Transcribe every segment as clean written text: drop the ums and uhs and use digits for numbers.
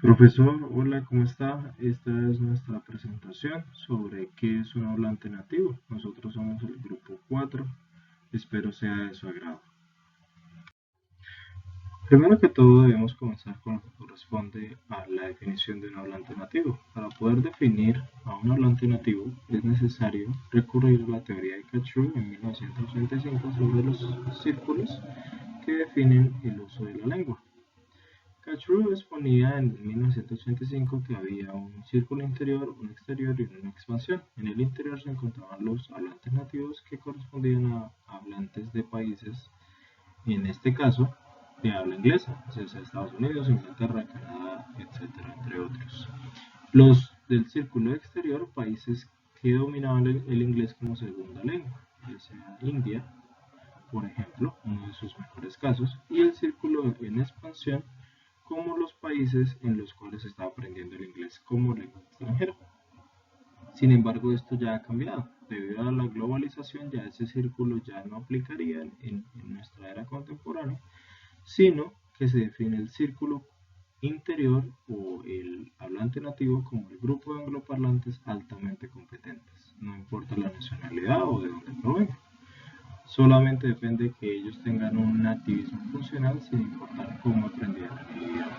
Profesor, hola, ¿cómo está? Esta es nuestra presentación sobre qué es un hablante nativo. Nosotros somos el grupo 4. Espero sea de su agrado. Primero que todo debemos comenzar con lo que corresponde a la definición de un hablante nativo. Para poder definir a un hablante nativo es necesario recurrir a la teoría de Cachou en 1985 sobre los círculos que definen el uso de la lengua. Cachorro exponía en 1985 que había un círculo interior, un exterior y una expansión. En el interior se encontraban los hablantes nativos que correspondían a hablantes de países, en este caso, de habla inglesa, o sea, Estados Unidos, Inglaterra, Canadá, etcétera, entre otros. Los del círculo exterior, países que dominaban el inglés como segunda lengua, ya sea India, por ejemplo, uno de sus mejores casos, y el círculo en expansión como los países en los cuales se está aprendiendo el inglés como lengua extranjera. Sin embargo, esto ya ha cambiado. Debido a la globalización, ya ese círculo ya no aplicaría en nuestra era contemporánea, sino que se define el círculo interior o el hablante nativo como el grupo de angloparlantes altamente competentes, no importa la nacionalidad o de dónde provenga. Solamente depende que ellos tengan un nativismo funcional sin importar cómo aprendieron el idioma.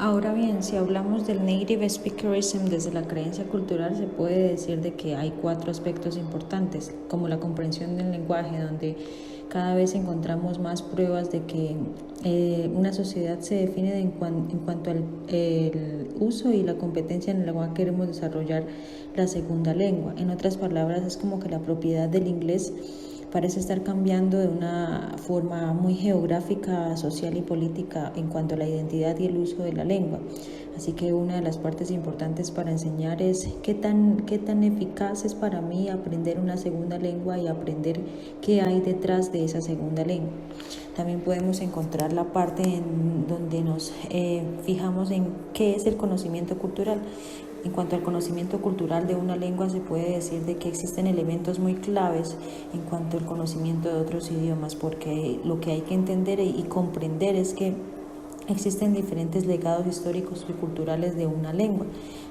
Ahora bien, si hablamos del native speakerism desde la creencia cultural, se puede decir de que hay cuatro aspectos importantes, como la comprensión del lenguaje, donde cada vez encontramos más pruebas de que una sociedad se define en cuanto al el uso y la competencia en el lenguaje que queremos desarrollar la segunda lengua. En otras palabras, es como que la propiedad del inglés parece estar cambiando de una forma muy geográfica, social y política en cuanto a la identidad y el uso de la lengua. Así que una de las partes importantes para enseñar es qué tan eficaz es para mí aprender una segunda lengua y aprender qué hay detrás de esa segunda lengua. También podemos encontrar la parte en donde nos fijamos en qué es el conocimiento cultural. En cuanto al conocimiento cultural de una lengua, se puede decir de que existen elementos muy claves en cuanto al conocimiento de otros idiomas, porque lo que hay que entender y comprender es que existen diferentes legados históricos y culturales de una lengua.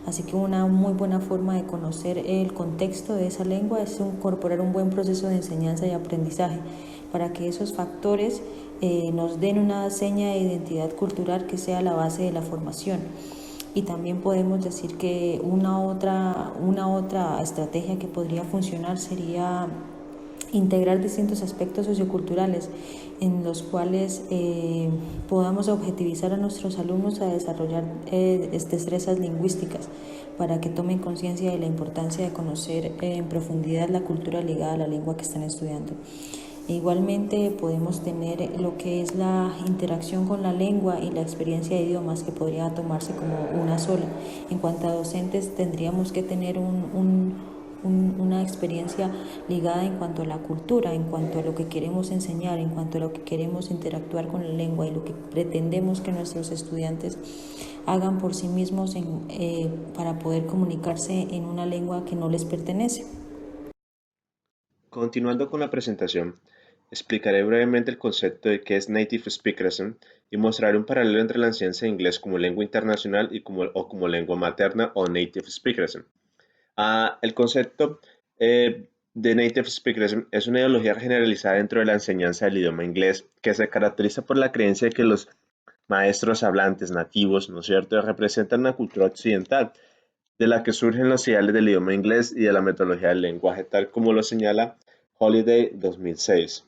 Así que una muy buena forma de conocer el contexto de esa lengua es incorporar un buen proceso de enseñanza y aprendizaje para que esos factores nos den una seña de identidad cultural que sea la base de la formación. Y también podemos decir que una otra estrategia que podría funcionar sería integrar distintos aspectos socioculturales en los cuales podamos objetivizar a nuestros alumnos a desarrollar destrezas lingüísticas para que tomen conciencia de la importancia de conocer en profundidad la cultura ligada a la lengua que están estudiando. Igualmente podemos tener lo que es la interacción con la lengua y la experiencia de idiomas que podría tomarse como una sola. En cuanto a docentes tendríamos que tener una experiencia ligada en cuanto a la cultura, en cuanto a lo que queremos enseñar, en cuanto a lo que queremos interactuar con la lengua y lo que pretendemos que nuestros estudiantes hagan por sí mismos para poder comunicarse en una lengua que no les pertenece. Continuando con la presentación, explicaré brevemente el concepto de qué es Native Speakerism y mostraré un paralelo entre la enseñanza de inglés como lengua internacional o como lengua materna o Native Speakerism. El concepto de Native Speakerism es una ideología generalizada dentro de la enseñanza del idioma inglés que se caracteriza por la creencia de que los maestros hablantes nativos, ¿no es cierto?, representan una cultura occidental de la que surgen los ideales del idioma inglés y de la metodología del lenguaje, tal como lo señala Holiday 2006.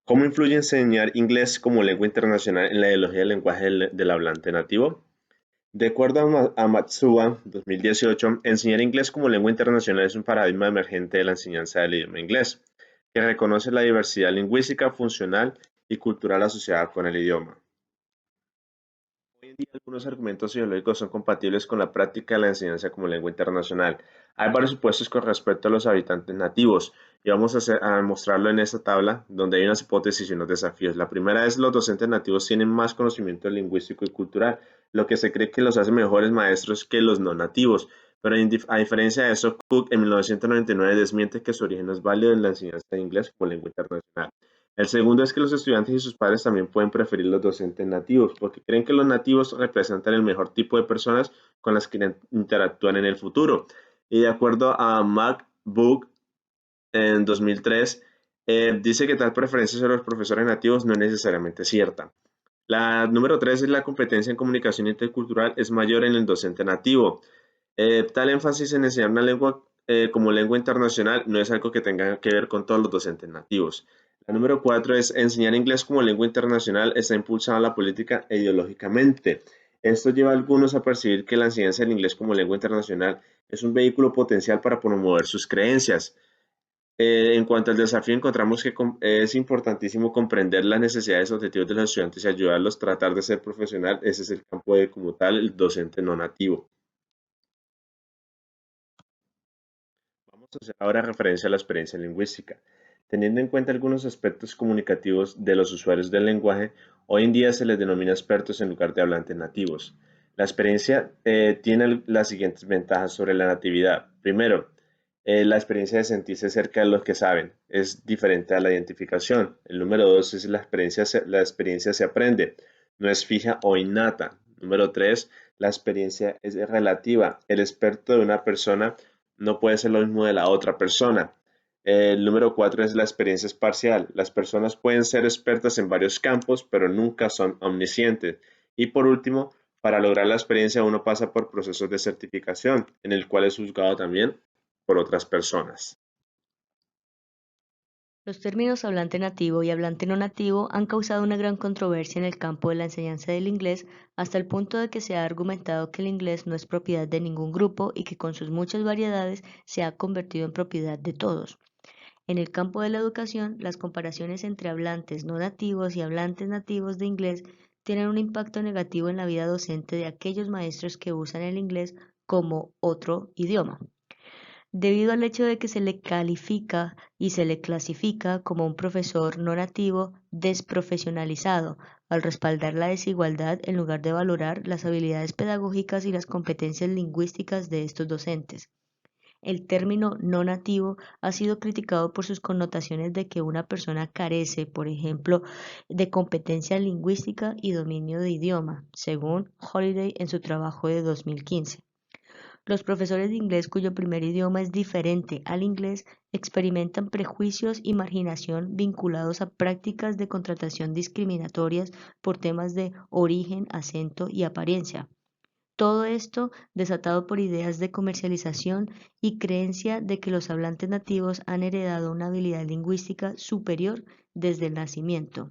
¿Cómo influye enseñar inglés como lengua internacional en la ideología del lenguaje del hablante nativo? De acuerdo a Matsuba 2018, enseñar inglés como lengua internacional es un paradigma emergente de la enseñanza del idioma inglés, que reconoce la diversidad lingüística, funcional y cultural asociada con el idioma. Hoy en día algunos argumentos ideológicos son compatibles con la práctica de la enseñanza como lengua internacional. Hay varios supuestos con respecto a los habitantes nativos y vamos a mostrarlo en esta tabla donde hay unas hipótesis y unos desafíos. La primera es los docentes nativos tienen más conocimiento lingüístico y cultural, lo que se cree que los hace mejores maestros que los no nativos. Pero a diferencia de eso, Cook en 1999 desmiente que su origen es válido en la enseñanza de inglés como lengua internacional. El segundo es que los estudiantes y sus padres también pueden preferir los docentes nativos, porque creen que los nativos representan el mejor tipo de personas con las que interactúan en el futuro. Y de acuerdo a MacBook en 2003, dice que tal preferencia sobre los profesores nativos no es necesariamente cierta. La número 3 es la competencia en comunicación intercultural es mayor en el docente nativo. Tal énfasis en enseñar una lengua como lengua internacional no es algo que tenga que ver con todos los docentes nativos. La número 4 es enseñar inglés como lengua internacional está impulsada la política e ideológicamente. Esto lleva a algunos a percibir que la enseñanza del inglés como lengua internacional es un vehículo potencial para promover sus creencias. En cuanto al desafío, encontramos que es importantísimo comprender las necesidades y objetivos de los estudiantes y ayudarlos a tratar de ser profesional. Ese es el campo de, como tal, el docente no nativo. Vamos a hacer ahora referencia a la experiencia lingüística. Teniendo en cuenta algunos aspectos comunicativos de los usuarios del lenguaje, hoy en día se les denomina expertos en lugar de hablantes nativos. La experiencia tiene las siguientes ventajas sobre la natividad. Primero, la experiencia de sentirse cerca de los que saben es diferente a la identificación. El número dos es la experiencia se aprende, no es fija o innata. Número tres, la experiencia es relativa. El experto de una persona no puede ser lo mismo de la otra persona. El número cuatro es la experiencia es parcial. Las personas pueden ser expertas en varios campos, pero nunca son omniscientes. Y por último, para lograr la experiencia uno pasa por procesos de certificación, en el cual es juzgado también por otras personas. Los términos hablante nativo y hablante no nativo han causado una gran controversia en el campo de la enseñanza del inglés hasta el punto de que se ha argumentado que el inglés no es propiedad de ningún grupo y que con sus muchas variedades se ha convertido en propiedad de todos. En el campo de la educación, las comparaciones entre hablantes no nativos y hablantes nativos de inglés tienen un impacto negativo en la vida docente de aquellos maestros que usan el inglés como otro idioma debido al hecho de que se le califica y se le clasifica como un profesor no nativo desprofesionalizado, al respaldar la desigualdad en lugar de valorar las habilidades pedagógicas y las competencias lingüísticas de estos docentes. El término no nativo ha sido criticado por sus connotaciones de que una persona carece, por ejemplo, de competencia lingüística y dominio de idioma, según Holiday en su trabajo de 2015. Los profesores de inglés cuyo primer idioma es diferente al inglés experimentan prejuicios y marginación vinculados a prácticas de contratación discriminatorias por temas de origen, acento y apariencia. Todo esto desatado por ideas de comercialización y creencia de que los hablantes nativos han heredado una habilidad lingüística superior desde el nacimiento.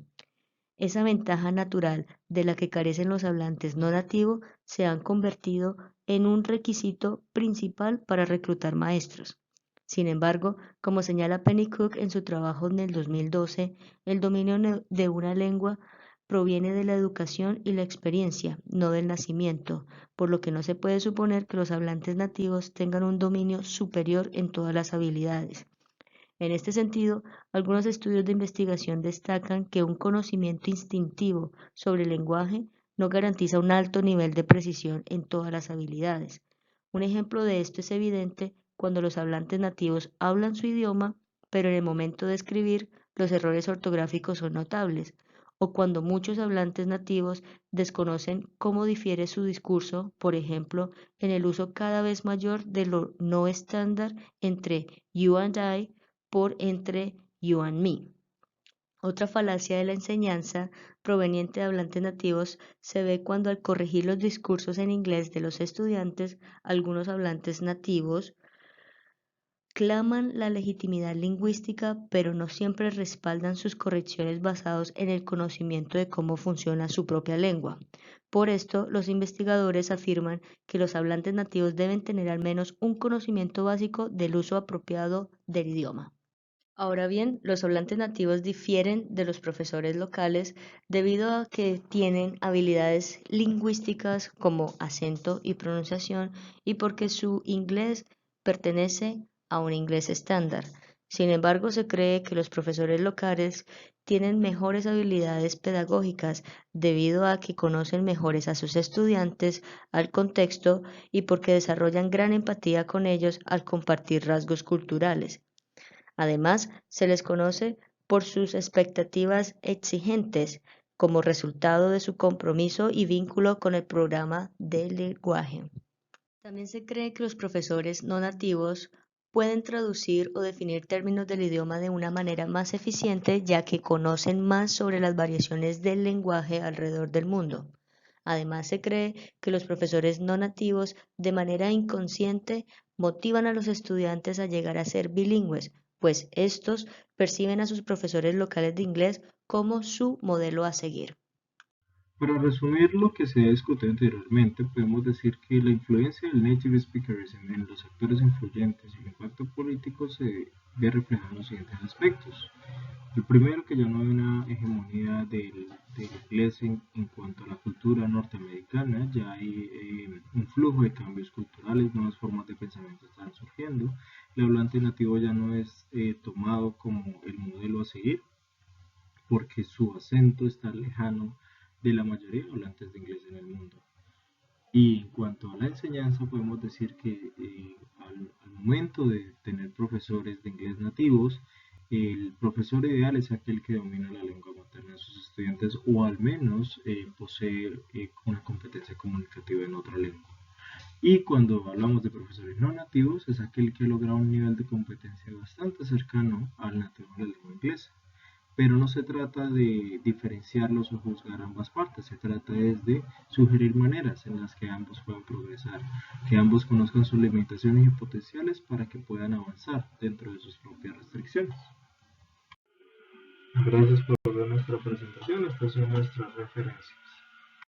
Esa ventaja natural de la que carecen los hablantes no nativos se han convertido en un requisito principal para reclutar maestros. Sin embargo, como señala Penny Cook en su trabajo en el 2012, el dominio de una lengua proviene de la educación y la experiencia, no del nacimiento, por lo que no se puede suponer que los hablantes nativos tengan un dominio superior en todas las habilidades. En este sentido, algunos estudios de investigación destacan que un conocimiento instintivo sobre el lenguaje no garantiza un alto nivel de precisión en todas las habilidades. Un ejemplo de esto es evidente cuando los hablantes nativos hablan su idioma, pero en el momento de escribir los errores ortográficos son notables, o cuando muchos hablantes nativos desconocen cómo difiere su discurso, por ejemplo, en el uso cada vez mayor de lo no estándar entre you and I por entre you and me. Otra falacia de la enseñanza proveniente de hablantes nativos se ve cuando al corregir los discursos en inglés de los estudiantes, algunos hablantes nativos claman la legitimidad lingüística, pero no siempre respaldan sus correcciones basados en el conocimiento de cómo funciona su propia lengua. Por esto, los investigadores afirman que los hablantes nativos deben tener al menos un conocimiento básico del uso apropiado del idioma. Ahora bien, los hablantes nativos difieren de los profesores locales debido a que tienen habilidades lingüísticas como acento y pronunciación y porque su inglés pertenece a un inglés estándar. Sin embargo, se cree que los profesores locales tienen mejores habilidades pedagógicas debido a que conocen mejores a sus estudiantes, al contexto y porque desarrollan gran empatía con ellos al compartir rasgos culturales. Además, se les conoce por sus expectativas exigentes como resultado de su compromiso y vínculo con el programa de lenguaje. También se cree que los profesores no nativos pueden traducir o definir términos del idioma de una manera más eficiente, ya que conocen más sobre las variaciones del lenguaje alrededor del mundo. Además, se cree que los profesores no nativos, de manera inconsciente, motivan a los estudiantes a llegar a ser bilingües, pues estos perciben a sus profesores locales de inglés como su modelo a seguir. Para resumir lo que se ha discutido anteriormente, podemos decir que la influencia del native speakerism en los actores influyentes y el impacto político se ve reflejado en los siguientes aspectos. El primero, que ya no hay una hegemonía del inglés en cuanto a la cultura norteamericana, ya hay un flujo de cambios culturales, nuevas formas de pensamiento están surgiendo, el hablante nativo ya no es tomado como el modelo a seguir, porque su acento está lejano de la mayoría de hablantes de inglés en el mundo. Y en cuanto a la enseñanza, podemos decir que al momento de tener profesores de inglés nativos, el profesor ideal es aquel que domina la lengua materna de sus estudiantes o al menos posee una competencia comunicativa en otra lengua. Y cuando hablamos de profesores no nativos, es aquel que logra un nivel de competencia bastante cercano al nativo de la lengua inglesa. Pero no se trata de diferenciarlos o juzgar ambas partes, se trata de sugerir maneras en las que ambos puedan progresar, que ambos conozcan sus limitaciones y potenciales para que puedan avanzar dentro de sus propias restricciones. Gracias por ver nuestra presentación, estas son nuestras referencias.